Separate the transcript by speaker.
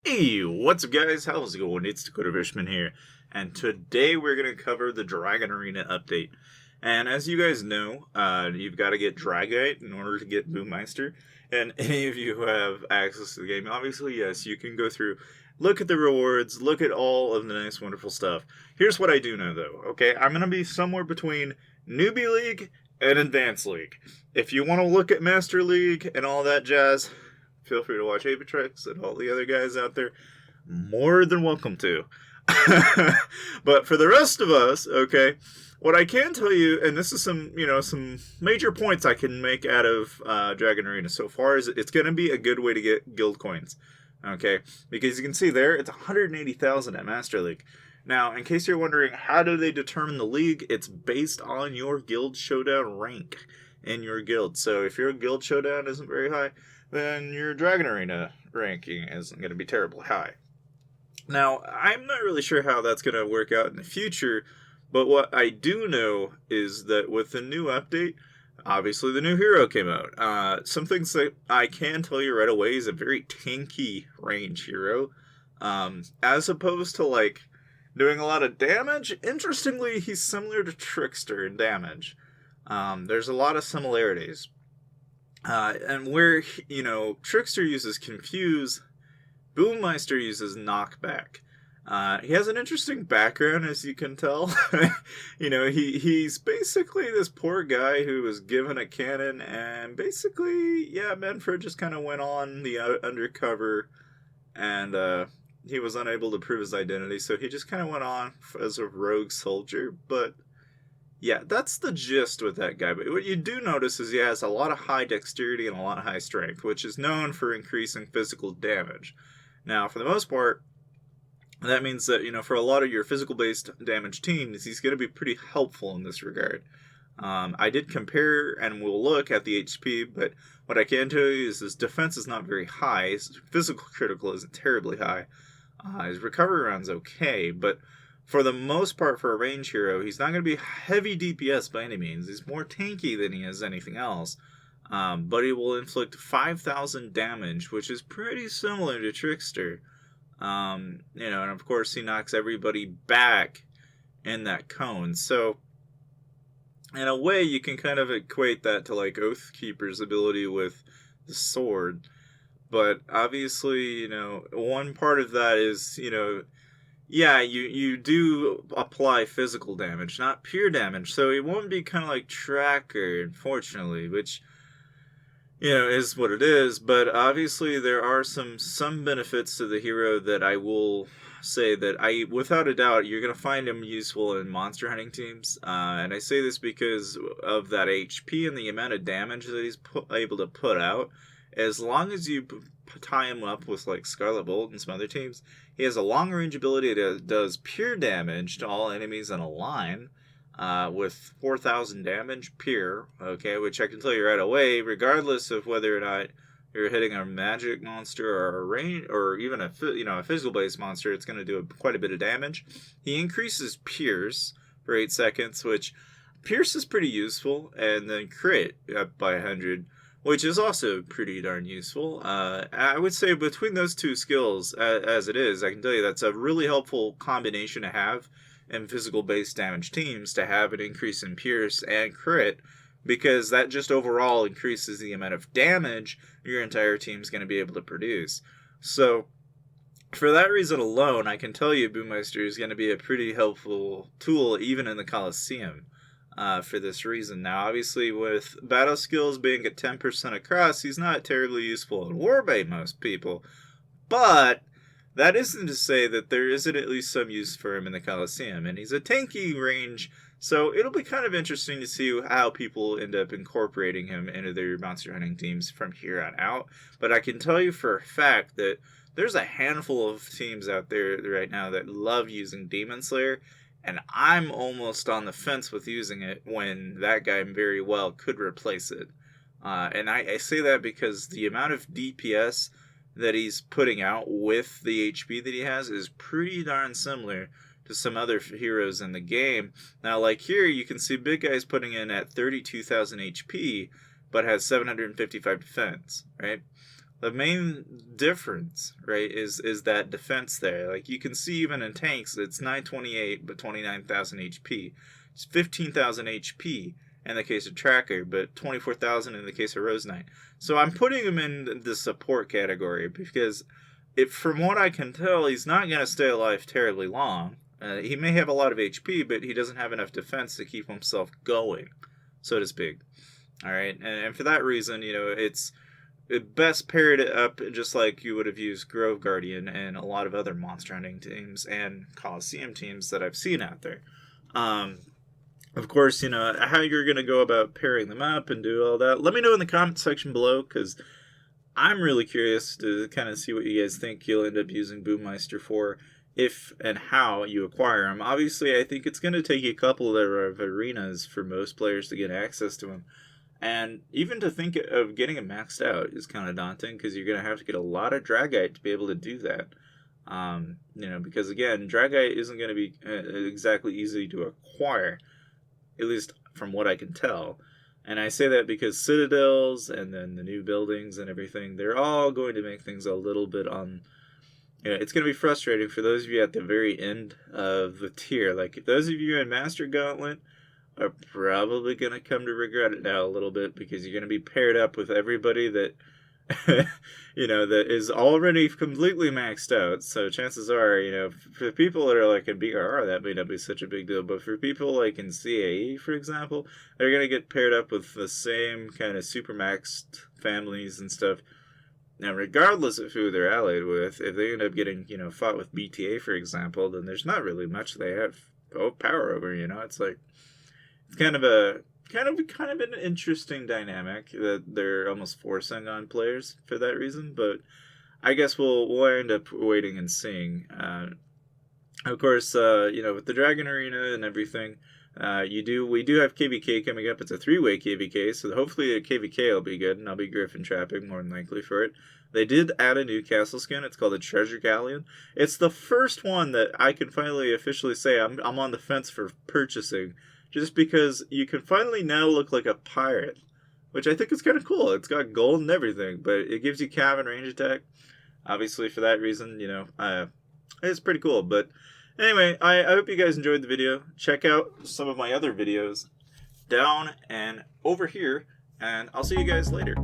Speaker 1: Hey, what's up guys? How's it going? It's Dakota Fishman here, and today we're going to cover the Dragon Arena update. And as you guys know, you've got to get Dragite in order to get Boommeister. And any of you who have access to the game, obviously, yes, you can go through, look at the rewards, look at all of the nice, wonderful stuff. Here's what I do know, though, okay? I'm going to be somewhere between Newbie League and Advanced League. If you want to look at Master League and all that jazz, feel free to watch Apetrix and all the other guys out there. More than welcome to. But for the rest of us, okay, what I can tell you, and this is some major points I can make out of Dragon Arena so far, is it's going to be a good way to get guild coins. Okay, because you can see there, it's 180,000 at Master League. Now, in case you're wondering, how do they determine the league? It's based on your guild showdown rank in your guild. So if your guild showdown isn't very high, then your Dragon Arena ranking isn't going to be terribly high. Now, I'm not really sure how that's going to work out in the future, but what I do know is that with the new update, obviously the new hero came out. Some things that I can tell you right away is a very tanky range hero. As opposed to, like, doing a lot of damage, interestingly, he's similar to Trickster in damage. There's a lot of similarities. And where, Trickster uses Confuse, Boommeister uses Knockback. He has an interesting background, as you can tell. He's basically this poor guy who was given a cannon, and basically, Menford just kind of went on the undercover, and he was unable to prove his identity, so he just kind of went on as a rogue soldier, but yeah, that's the gist with that guy. But what you do notice is he has a lot of high dexterity and a lot of high strength, which is known for increasing physical damage. Now, for the most part, that means that, for a lot of your physical-based damage teams, he's going to be pretty helpful in this regard. I did compare, and we'll look at the HP, but what I can tell you is his defense is not very high. His physical critical isn't terribly high. His recovery round's okay, but for the most part, for a range hero, he's not going to be heavy DPS by any means. He's more tanky than he is anything else. But he will inflict 5,000 damage, which is pretty similar to Trickster. And of course he knocks everybody back in that cone. So, in a way, you can kind of equate that to, like, Oathkeeper's ability with the sword. But obviously, one part of that is, you do apply physical damage, not pure damage. So it won't be kind of like Tracker, unfortunately, which, is what it is. But obviously there are some benefits to the hero that I will say that without a doubt, you're going to find him useful in monster hunting teams. And I say this because of that HP and the amount of damage that he's able to put out. As long as you tie him up with, like, Scarlet Bolt and some other teams, he has a long-range ability that does pure damage to all enemies in a line, with 4,000 damage pure, okay, which I can tell you right away, regardless of whether or not you're hitting a magic monster or a range, or even a physical-based monster, it's going to do quite a bit of damage. He increases Pierce for 8 seconds, which Pierce is pretty useful, and then Crit up by 100, which is also pretty darn useful. I would say between those two skills, as it is, I can tell you that's a really helpful combination to have in physical-based damage teams, to have an increase in Pierce and Crit, because that just overall increases the amount of damage your entire team's going to be able to produce. So, for that reason alone, I can tell you Boommeister is going to be a pretty helpful tool even in the Coliseum. For this reason. Now, obviously, with battle skills being at 10% across, he's not terribly useful in Warbait, most people. But that isn't to say that there isn't at least some use for him in the Coliseum. And he's a tanky range, so it'll be kind of interesting to see how people end up incorporating him into their monster hunting teams from here on out. But I can tell you for a fact that there's a handful of teams out there right now that love using Demon Slayer, and I'm almost on the fence with using it when that guy very well could replace it. And I say that because the amount of DPS that he's putting out with the HP that he has is pretty darn similar to some other heroes in the game. Now, like here, you can see Big Guy's putting in at 32,000 HP, but has 755 defense, right? The main difference, right, is that defense there. Like, you can see even in tanks, it's 928, but 29,000 HP. It's 15,000 HP in the case of Tracker, but 24,000 in the case of Rose Knight. So I'm putting him in the support category because, from what I can tell, he's not going to stay alive terribly long. He may have a lot of HP, but he doesn't have enough defense to keep himself going, so to speak. All right, and for that reason, it's best paired it up just like you would have used Grove Guardian and a lot of other monster hunting teams and Coliseum teams that I've seen out there. Of course, how you're going to go about pairing them up and do all that, let me know in the comment section below, because I'm really curious to kind of see what you guys think you'll end up using Boommeister for, if and how you acquire him. Obviously, I think it's going to take a couple of arenas for most players to get access to him. And even to think of getting it maxed out is kind of daunting, because you're going to have to get a lot of Dragite to be able to do that. Because again, Dragite isn't going to be exactly easy to acquire, at least from what I can tell. And I say that because Citadels and then the new buildings and everything, they're all going to make things a little bit on... it's going to be frustrating for those of you at the very end of the tier. Like, those of you in Master Gauntlet are probably going to come to regret it now a little bit, because you're going to be paired up with everybody that, that is already completely maxed out. So chances are, for people that are like in BRR, that may not be such a big deal. But for people like in CAE, for example, they're going to get paired up with the same kind of super maxed families and stuff. Now, regardless of who they're allied with, if they end up getting, fought with BTA, for example, then there's not really much they have power over, It's like, it's kind of an interesting dynamic that they're almost forcing on players for that reason. But I guess we'll end up waiting and seeing. Of course, with the Dragon Arena and everything, we do have KVK coming up. It's a 3-way KVK, so hopefully the KVK will be good, and I'll be Gryphon trapping more than likely for it. They did add a new castle skin. It's called the Treasure Galleon. It's the first one that I can finally officially say I'm on the fence for purchasing, just because you can finally now look like a pirate, which I think is kind of cool. It's got gold and everything, but it gives you cav and range attack. Obviously, for that reason, it's pretty cool. But anyway, I hope you guys enjoyed the video. Check out some of my other videos down and over here, and I'll see you guys later.